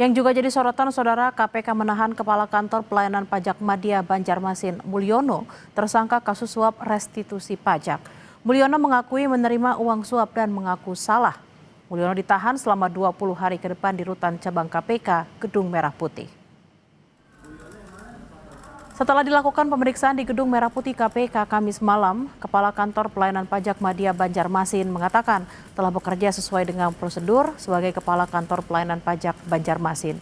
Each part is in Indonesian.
Yang juga jadi sorotan, Saudara, KPK menahan Kepala Kantor Pelayanan Pajak Madya Banjarmasin, Mulyono, tersangka kasus suap restitusi pajak. Mulyono mengakui menerima uang suap dan mengaku salah. Mulyono ditahan selama 20 hari ke depan di Rutan Cabang KPK, Gedung Merah Putih. Setelah dilakukan pemeriksaan di Gedung Merah Putih KPK Kamis malam, Kepala Kantor Pelayanan Pajak Madya Banjarmasin mengatakan telah bekerja sesuai dengan prosedur sebagai Kepala Kantor Pelayanan Pajak Banjarmasin.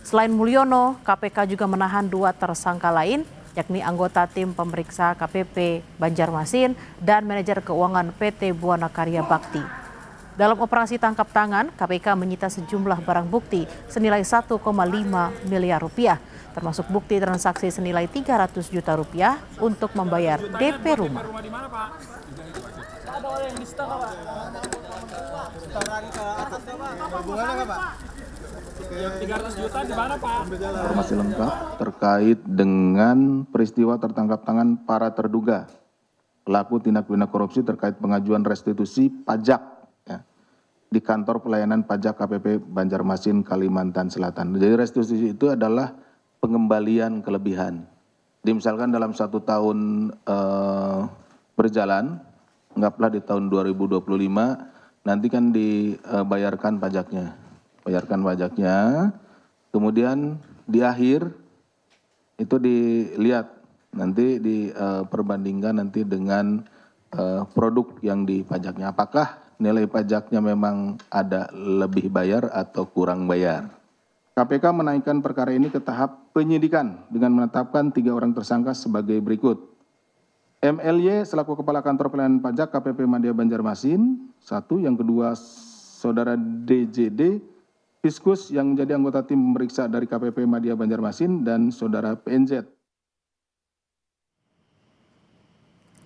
Selain Mulyono, KPK juga menahan 2 tersangka lain, yakni anggota tim pemeriksa KPP Banjarmasin dan manajer keuangan PT Buana Karya Bakti. Dalam operasi tangkap tangan, KPK menyita sejumlah barang bukti senilai 1,5 miliar rupiah, termasuk bukti transaksi senilai 300 juta rupiah untuk membayar DP rumah. Informasi lengkap terkait dengan peristiwa tertangkap tangan para terduga pelaku tindak pidana korupsi terkait pengajuan restitusi pajak di kantor pelayanan pajak KPP Banjarmasin, Kalimantan Selatan. Jadi restitusi itu adalah pengembalian kelebihan. Misalkan dalam 1 tahun berjalan, anggaplah di tahun 2025, nanti kan dibayarkan pajaknya. Kemudian di akhir itu dilihat, nanti diperbandingkan nanti dengan produk yang dipajaknya. Apakah nilai pajaknya memang ada lebih bayar atau kurang bayar. KPK menaikkan perkara ini ke tahap penyidikan dengan menetapkan 3 orang tersangka sebagai berikut. MLY selaku Kepala Kantor Pelayanan Pajak KPP Madya Banjarmasin, 1. Yang kedua, Saudara DJD, Fiskus yang menjadi anggota tim pemeriksa dari KPP Madya Banjarmasin, dan Saudara PNZ.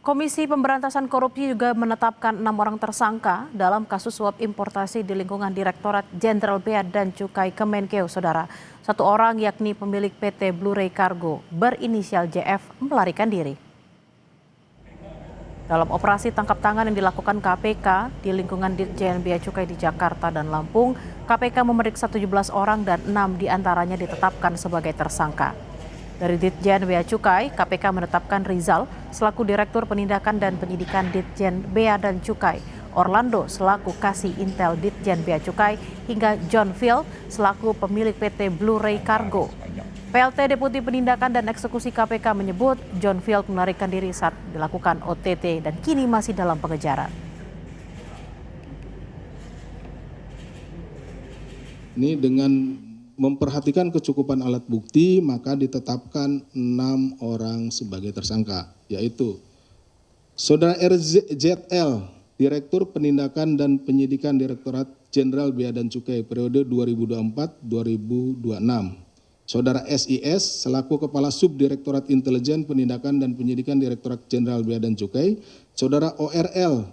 Komisi Pemberantasan Korupsi juga menetapkan 6 orang tersangka dalam kasus suap importasi di lingkungan Direktorat Jenderal Bea dan Cukai Kemenkeu, Saudara. 1 orang yakni pemilik PT Blu-ray Cargo berinisial JF melarikan diri. Dalam operasi tangkap tangan yang dilakukan KPK di lingkungan Ditjen Bea Cukai di Jakarta dan Lampung, KPK memeriksa 17 orang dan 6 diantaranya ditetapkan sebagai tersangka. Dari Ditjen Bea Cukai, KPK menetapkan Rizal selaku Direktur Penindakan dan Penyidikan Ditjen Bea dan Cukai, Orlando selaku Kasih Intel Ditjen Bea Cukai, hingga John Phil selaku pemilik PT Blu-ray Cargo. PLT Deputi Penindakan dan Eksekusi KPK menyebut John Phil melarikan diri saat dilakukan OTT dan kini masih dalam pengejaran. Ini dengan memperhatikan kecukupan alat bukti, maka ditetapkan 6 orang sebagai tersangka, yaitu Saudara RZL, Direktur Penindakan dan Penyidikan Direktorat Jenderal Bea dan Cukai periode 2024-2026. Saudara SIS selaku Kepala Subdirektorat Intelijen Penindakan dan Penyidikan Direktorat Jenderal Bea dan Cukai. Saudara ORL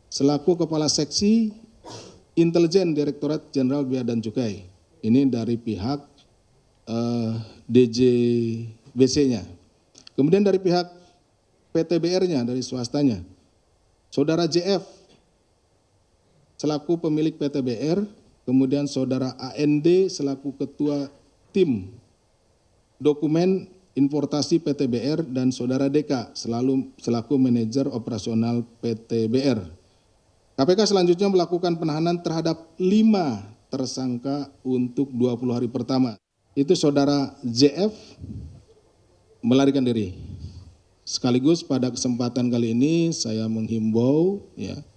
selaku Kepala Seksi Intelijen Direktorat Jenderal Bea dan Cukai. Ini dari pihak DJBC-nya. Kemudian dari pihak PTBR-nya, dari swastanya. Saudara JF selaku pemilik PTBR, kemudian Saudara AND selaku Ketua Tim Dokumen Importasi PTBR, dan Saudara DK selaku Manajer Operasional PTBR. KPK selanjutnya melakukan penahanan terhadap 5 tersangka untuk 20 hari pertama. Itu Saudara JF melarikan diri. Sekaligus pada kesempatan kali ini saya menghimbau,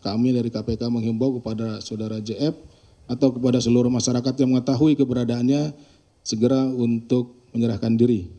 kami dari KPK menghimbau kepada Saudara JF atau kepada seluruh masyarakat yang mengetahui keberadaannya segera untuk menyerahkan diri.